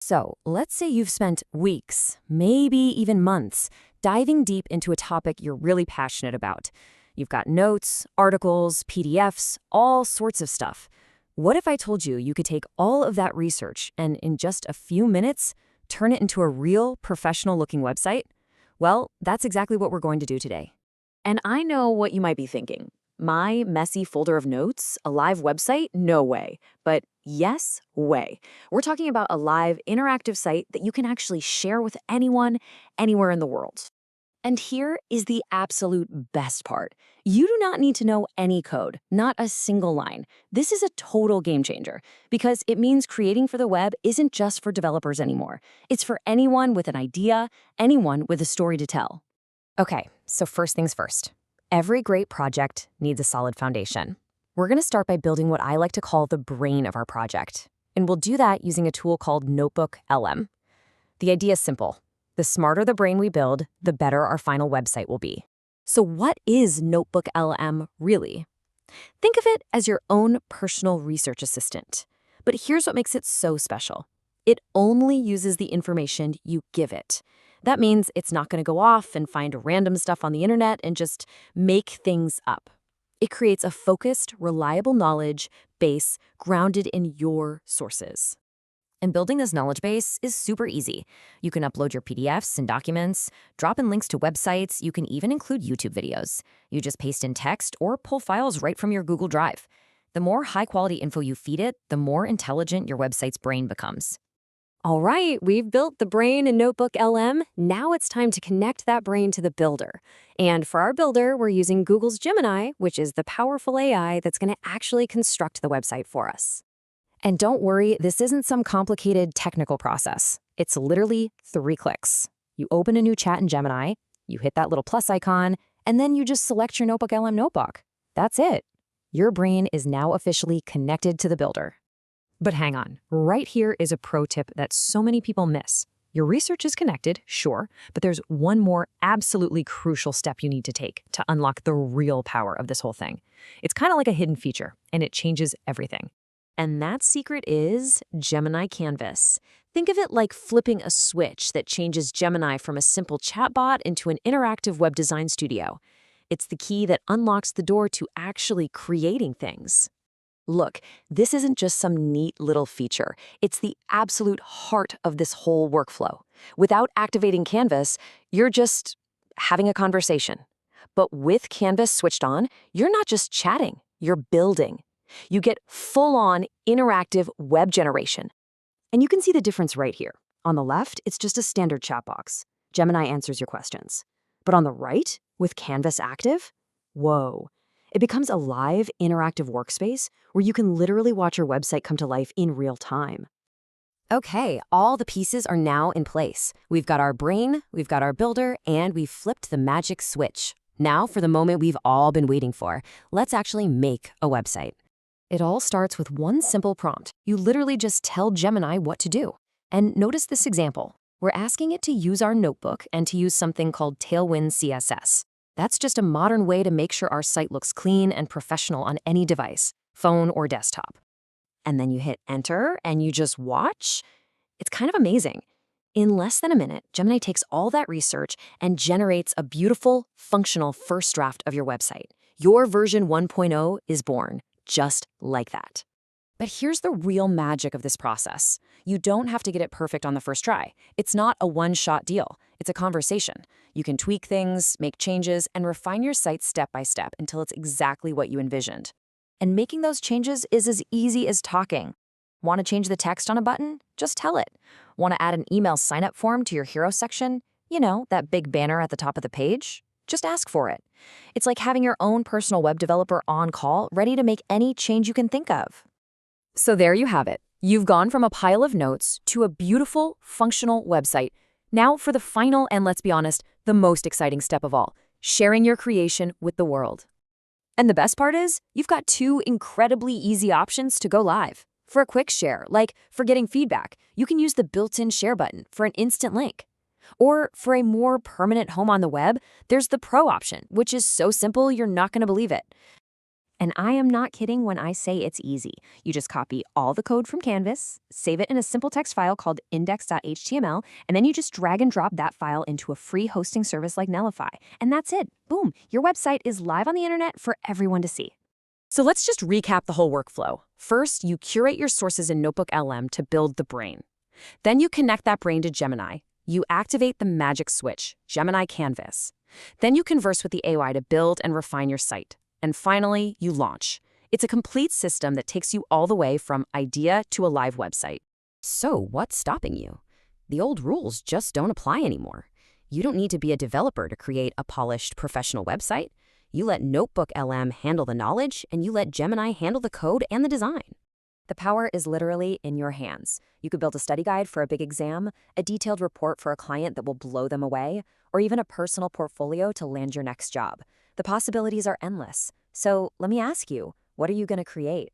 So let's say you've spent weeks, maybe even months, diving deep into a topic you're really passionate about. You've got notes, articles, PDFs, all sorts of stuff. What if I told you you could take all of that research and in just a few minutes, turn it into a real professional-looking website? Well, that's exactly what we're going to do today. And I know what you might be thinking. My messy folder of notes, a live website? No way. But yes, way. We're talking about a live, interactive site that you can actually share with anyone, anywhere in the world. And here is the absolute best part. You do not need to know any code, not a single line. This is a total game changer because it means creating for the web isn't just for developers anymore. It's for anyone with an idea, anyone with a story to tell. Okay, so first things first. Every great project needs a solid foundation. We're going to start by building what I like to call the brain of our project. And we'll do that using a tool called NotebookLM. The idea is simple. The smarter the brain we build, the better our final website will be. So what is NotebookLM really? Think of it as your own personal research assistant. But here's what makes it so special. It only uses the information you give it. That means it's not going to go off and find random stuff on the internet and just make things up. It creates a focused, reliable knowledge base grounded in your sources. And building this knowledge base is super easy. You can upload your PDFs and documents, drop in links to websites, you can even include YouTube videos. You just paste in text or pull files right from your Google Drive. The more high-quality info you feed it, the more intelligent your website's brain becomes. All right, we've built the brain in NotebookLM. Now it's time to connect that brain to the builder. And for our builder, we're using Google's Gemini, which is the powerful AI that's going to actually construct the website for us. And don't worry, this isn't some complicated technical process. It's literally 3 clicks. You open a new chat in Gemini, you hit that little plus icon, and then you just select your NotebookLM notebook. That's it. Your brain is now officially connected to the builder. But hang on, right here is a pro tip that so many people miss. Your research is connected, sure, but there's one more absolutely crucial step you need to take to unlock the real power of this whole thing. It's kind of like a hidden feature, and it changes everything. And that secret is Gemini Canvas. Think of it like flipping a switch that changes Gemini from a simple chatbot into an interactive web design studio. It's the key that unlocks the door to actually creating things. Look, this isn't just some neat little feature. It's the absolute heart of this whole workflow. Without activating Canvas, you're just having a conversation. But with Canvas switched on, you're not just chatting, you're building. You get full-on interactive web generation. And you can see the difference right here. On the left, it's just a standard chat box. Gemini answers your questions. But on the right, with Canvas active, whoa. It becomes a live, interactive workspace where you can literally watch your website come to life in real time. Okay, all the pieces are now in place. We've got our brain, we've got our builder, and we've flipped the magic switch. Now for the moment we've all been waiting for. Let's actually make a website. It all starts with one simple prompt. You literally just tell Gemini what to do. And notice this example. We're asking it to use our notebook and to use something called Tailwind CSS. That's just a modern way to make sure our site looks clean and professional on any device, phone or desktop. And then you hit enter and you just watch. It's kind of amazing. In less than a minute, Gemini takes all that research and generates a beautiful, functional first draft of your website. Your version 1.0 is born, just like that. But here's the real magic of this process. You don't have to get it perfect on the first try. It's not a one-shot deal. It's a conversation. You can tweak things, make changes, and refine your site step by step until it's exactly what you envisioned. And making those changes is as easy as talking. Want to change the text on a button? Just tell it. Want to add an email sign-up form to your hero section? You know, that big banner at the top of the page? Just ask for it. It's like having your own personal web developer on call, ready to make any change you can think of. So there you have it. You've gone from a pile of notes to a beautiful, functional website. Now for the final and, let's be honest, the most exciting step of all, sharing your creation with the world. And the best part is, you've got 2 incredibly easy options to go live. For a quick share, like for getting feedback, you can use the built-in share button for an instant link. Or for a more permanent home on the web, there's the Pro option, which is so simple you're not going to believe it. And I am not kidding when I say it's easy. You just copy all the code from Canvas, save it in a simple text file called index.html, and then you just drag and drop that file into a free hosting service like Netlify. And that's it. Boom, your website is live on the internet for everyone to see. So let's just recap the whole workflow. First, you curate your sources in NotebookLM to build the brain. Then you connect that brain to Gemini. You activate the magic switch, Gemini Canvas. Then you converse with the AI to build and refine your site. And finally, you launch. It's a complete system that takes you all the way from idea to a live website. So what's stopping you? The old rules just don't apply anymore. You don't need to be a developer to create a polished, professional website. You let NotebookLM handle the knowledge, and you let Gemini handle the code and the design. The power is literally in your hands. You could build a study guide for a big exam, a detailed report for a client that will blow them away, or even a personal portfolio to land your next job. The possibilities are endless. So let me ask you, what are you going to create?